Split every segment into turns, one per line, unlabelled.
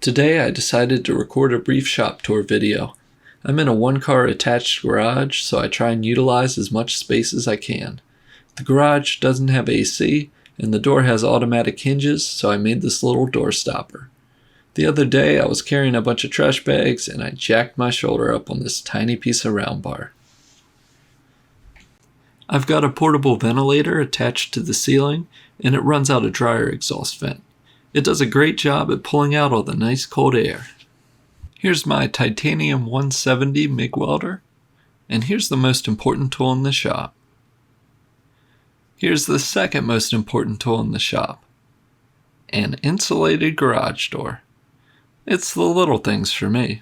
Today I decided to record a brief shop tour video. I'm in a one-car attached garage, so I try and utilize as much space as I can. The garage doesn't have AC, and the door has automatic hinges, so I made this little door stopper. The other day I was carrying a bunch of trash bags and I jacked my shoulder up on this tiny piece of round bar. I've got a portable ventilator attached to the ceiling, and it runs out a dryer exhaust vent. It does a great job at pulling out all the nice cold air. Here's my titanium 170 Mig Welder, and here's the most important tool in the shop. Here's the second most important tool in the shop, an insulated garage door. It's the little things for me.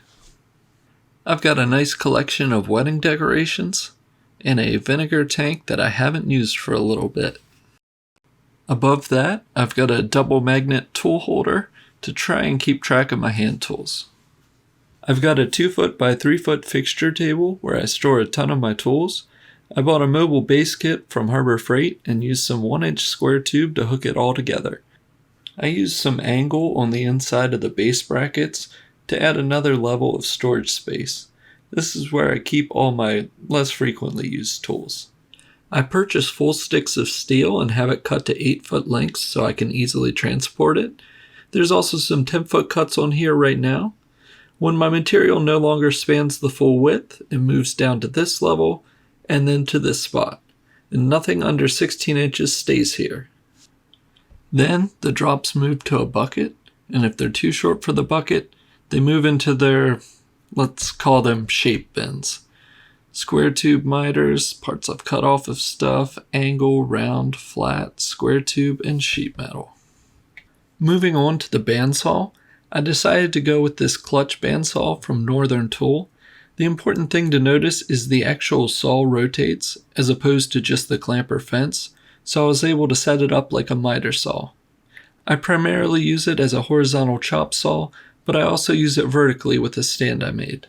I've got a nice collection of wedding decorations and a vinegar tank that I haven't used for a little bit. Above that, I've got a double magnet tool holder to try and keep track of my hand tools. I've got a 2-foot by 3-foot fixture table where I store a ton of my tools. I bought a mobile base kit from Harbor Freight and used some 1-inch square tube to hook it all together. I used some angle on the inside of the base brackets to add another level of storage space. This is where I keep all my less frequently used tools. I purchased full sticks of steel and have it cut to 8-foot lengths so I can easily transport it. There's also some 10-foot cuts on here right now. When my material no longer spans the full width, it moves down to this level and then to this spot, and nothing under 16 inches stays here. Then the drops move to a bucket, and if they're too short for the bucket, they move into their, let's call them shape bins. Square tube miters, parts I've cut off of stuff, angle, round, flat, square tube, and sheet metal. Moving on to the bandsaw, I decided to go with this Klutch Bandsaw from Northern Tool. The important thing to notice is the actual saw rotates as opposed to just the clamper fence, so I was able to set it up like a miter saw. I primarily use it as a horizontal chop saw, but I also use it vertically with a stand I made.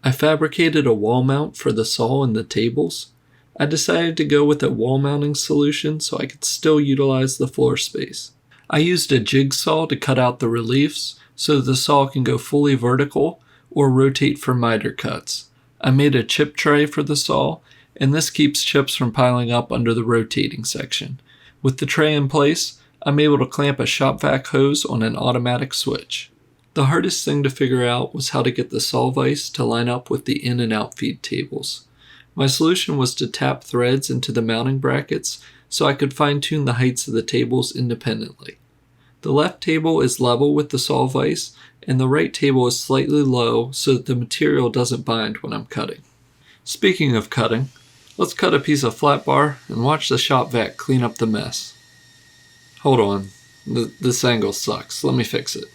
I fabricated a wall mount for the saw and the tables. I decided to go with a wall mounting solution so I could still utilize the floor space. I used a jigsaw to cut out the reliefs so the saw can go fully vertical or rotate for miter cuts. I made a chip tray for the saw, and this keeps chips from piling up under the rotating section. With the tray in place, I'm able to clamp a shop vac hose on an automatic switch. The hardest thing to figure out was how to get the saw vise to line up with the in and out feed tables. My solution was to tap threads into the mounting brackets so I could fine-tune the heights of the tables independently. The left table is level with the saw vise, and the right table is slightly low so that the material doesn't bind when I'm cutting. Speaking of cutting, let's cut a piece of flat bar and watch the shop vac clean up the mess. Hold on, this angle sucks. Let me fix it.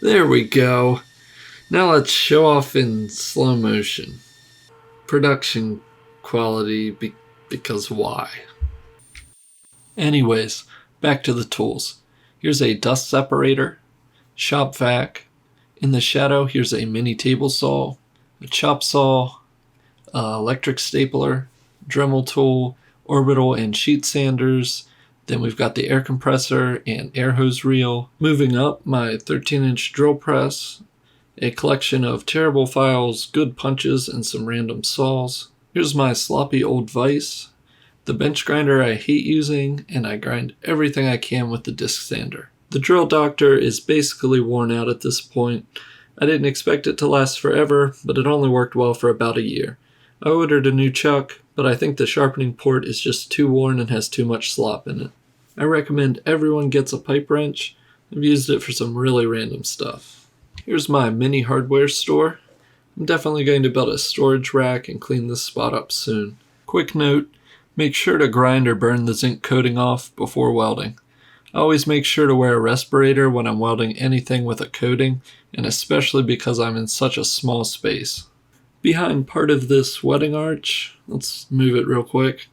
There we go. Now let's show off in slow motion. Production quality, because why? Anyways, back to the tools. Here's a dust separator, shop vac. In the shadow, here's a mini table saw, a chop saw, electric stapler, Dremel tool, orbital and sheet sanders. Then we've got the air compressor and air hose reel. Moving up, my 13-inch drill press, a collection of terrible files, good punches, and some random saws. Here's my sloppy old vise, the bench grinder I hate using, and I grind everything I can with the disc sander. The drill doctor is basically worn out at this point. I didn't expect it to last forever, but it only worked well for about a year. I ordered a new chuck, but I think the sharpening port is just too worn and has too much slop in it. I recommend everyone gets a pipe wrench. I've used it for some really random stuff. Here's my mini hardware store. I'm definitely going to build a storage rack and clean this spot up soon. Quick note, make sure to grind or burn the zinc coating off before welding. I always make sure to wear a respirator when I'm welding anything with a coating, and especially because I'm in such a small space. Behind part of this wedding arch, let's move it real quick.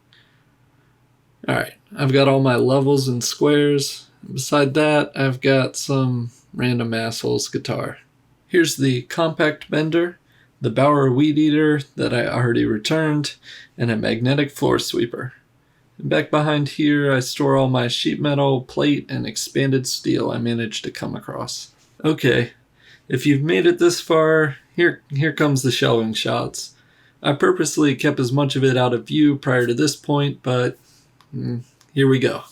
Alright, I've got all my levels and squares. Beside that, I've got some random asshole's guitar. Here's the compact bender, the Bauer weed eater that I already returned, and a magnetic floor sweeper. And back behind here, I store all my sheet metal, plate, and expanded steel I managed to come across. Okay, If you've made it this far, here comes the shelving shots. I purposely kept as much of it out of view prior to this point, but here we go.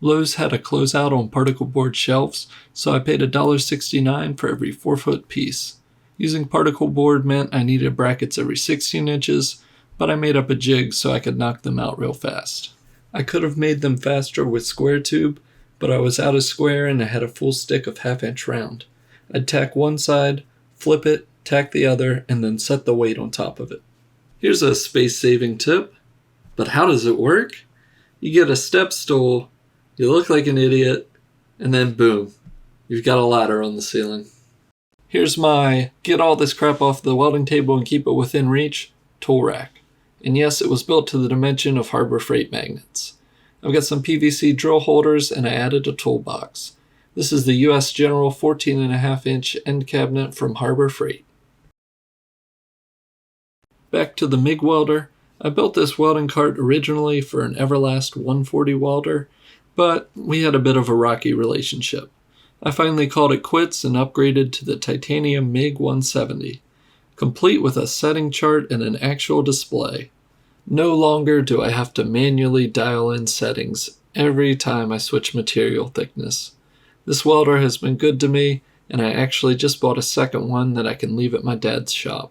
Lowe's had a closeout on particle board shelves, so I paid $1.69 for every 4-foot piece. Using particle board meant I needed brackets every 16 inches, but I made up a jig so I could knock them out real fast. I could have made them faster with square tube, but I was out of square and I had a full stick of 1/2-inch round. I'd tack one side, flip it, tack the other, and then set the weight on top of it. Here's a space-saving tip, but how does it work? You get a step stool, you look like an idiot, and then boom, you've got a ladder on the ceiling. Here's my get all this crap off the welding table and keep it within reach tool rack. And yes, it was built to the dimension of Harbor Freight magnets. I've got some PVC drill holders and I added a toolbox. This is the US General 14.5-inch end cabinet from Harbor Freight. Back to the Mig Welder. I built this welding cart originally for an Everlast 140 welder, but we had a bit of a rocky relationship. I finally called it quits and upgraded to the titanium Mig 170, complete with a setting chart and an actual display. No longer do I have to manually dial in settings every time I switch material thickness. This welder has been good to me, and I actually just bought a second one that I can leave at my dad's shop.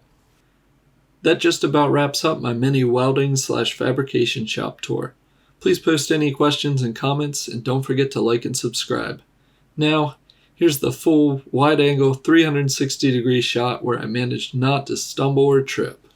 That just about wraps up my mini welding/fabrication shop tour. Please post any questions and comments, and don't forget to like and subscribe. Now, here's the full wide-angle 360-degree shot where I managed not to stumble or trip.